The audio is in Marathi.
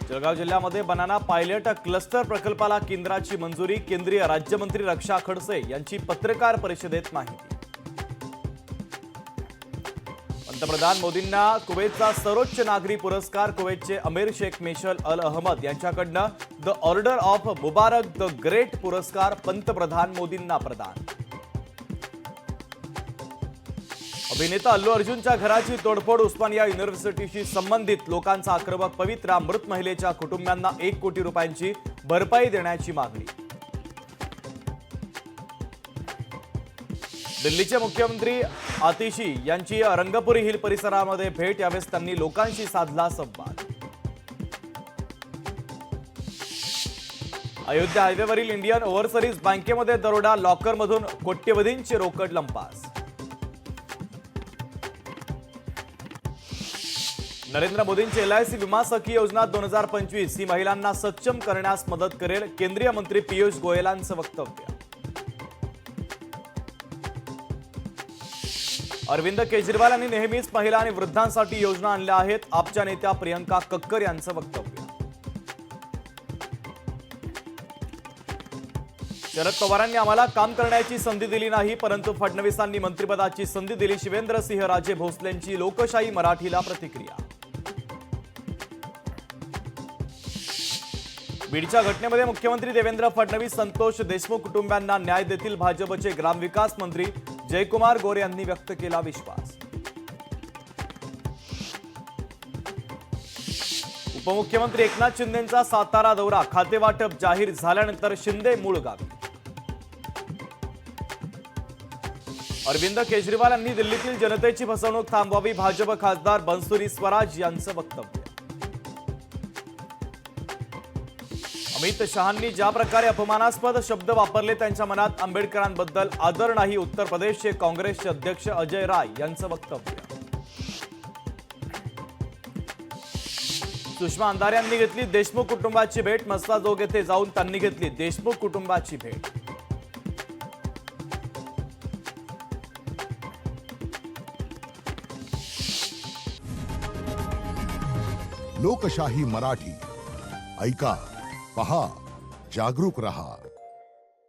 जळगाव जिल्ह्यामध्ये बनाना पायलट क्लस्टर प्रकल्पाला केंद्राची मंजुरी। केंद्रीय राज्यमंत्री रक्षा खडसे यांची पत्रकार परिषदेत माहिती। पंतप्रधान मोदींना कुवेतचा सर्वोच्च नागरी पुरस्कार। कुवेतचे अमीर शेख मेशल अल अहमद यांच्याकडनं the Order of Mubarak the Great पुरस्कार पंतप्रधान मोदींना प्रदान। अभिनेता अल्लू अर्जुनच्या घराची तोडफोड। उस्मानिया युनिव्हर्सिटीशी संबंधित लोकांचा आक्रमक पवित्रा। मृत महिलेच्या कुटुंबियांना 1 कोटी रुपयांची भरपाई देण्याची मागणी। दिल्लीचे मुख्यमंत्री आतिशी यांची रंगपुरी हिल परिसरामध्ये भेट। यावेळेस त्यांनी लोकांशी साधला संवाद। अयोध्या हायवेवरील इंडियन ओव्हरसीज बँकेमध्ये दरोडा। लॉकरमधून कोट्यवधींची रोकड लंपास। नरेंद्र मोदींची LIC विमा सखी योजना 2025 ही महिलांना सक्षम करण्यास मदत करेल। केंद्रीय मंत्री पीयूष गोयलांचं वक्तव्य। अरविंद केजरीवाल यांनी नेहमीच महिला आणि वृद्धांसाठी योजना आणल्या आहेत। आपच्या नेत्या प्रियंका कक्कर यांचं वक्तव्य। शरद पवारांनी आम्हाला काम करण्याची संधी दिली नाही, परंतु फडणवीसांनी मंत्रिपदाची संधी दिली। शिवेंद्रसिंह राजे भोसलेंची लोकशाही मराठीला प्रतिक्रिया। बीडच्या घटनेमध्ये मुख्यमंत्री देवेंद्र फडणवीस संतोष देशमुख कुटुंबियांना न्याय देतील। भाजपचे ग्रामविकास मंत्री जयकुमार गोरे यांनी व्यक्त केला विश्वास। उपमुख्यमंत्री एकनाथ शिंदेंचा सातारा दौरा। खातेवाटप जाहीर झाल्यानंतर शिंदे मूळ गावी। अरविंद केजरीवाल यांनी दिल्लीतील जनतेची फसवणूक थांबवावी। भाजप खासदार बनसुरी स्वराज यांचं वक्तव्य। अमित शहांनी ज्या प्रकारे अपमानास्पद शब्द वापरले त्यांच्या मनात आंबेडकरांबद्दल आदर नाही। उत्तर प्रदेशचे काँग्रेसचे अध्यक्ष अजय राय यांचं वक्तव्य। सुषमा अंधारे यांनी घेतली देशमुख कुटुंबाची भेट। मस्ताजोग येथे जाऊन त्यांनी घेतली देशमुख कुटुंबाची भेट। लोकशाही मराठी ऐका, पहा, जागरूक रहा।